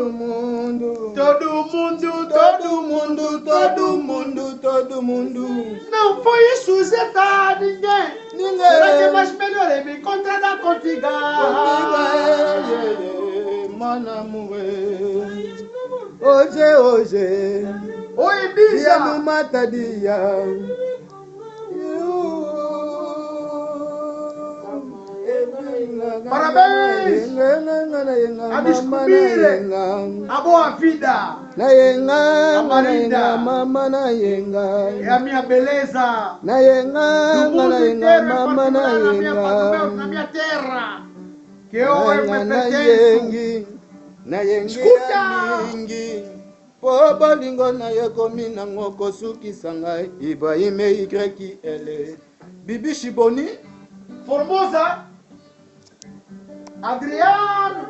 mundo. Todo mundo, Todo mundo, todo mundo, todo mundo. Não foi sujeita a ninguém. Ninguém. Será que é mais melhor me encontrar na contigo? Mon amour. Hoje. Oi, Dia no Bija. mata dia. Parabéns a descobrir a boa vida. A Marinda é a minha beleza do mundo inteiro, em particular na minha terra, que eu me pertenço. Escuta! Po bolingo na yo komina ngoko sukisa ngai Ibrahim YL Bibi Shiboni Formosa, Adriano,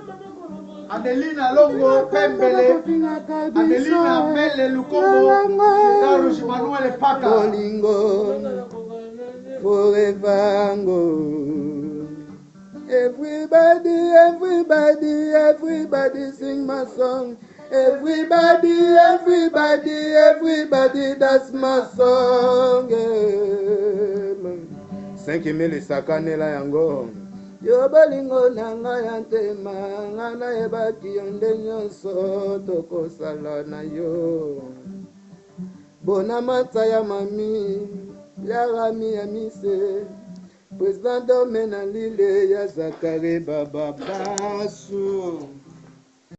Adelina Longo Pembele, Adelina Mele Lukombo, Carlos Manuel Paca. Bolingo Forevango. Everybody sing my song. Everybody, that's my song. 5,000 sakanela yango. Yo bolingo nanga ya ntema, ngana yebaki yo nde nyonso tokosala na yo. Bona mata ya mami, ya rami ya mise. Président Domenalile ya Zakare Baba Basu.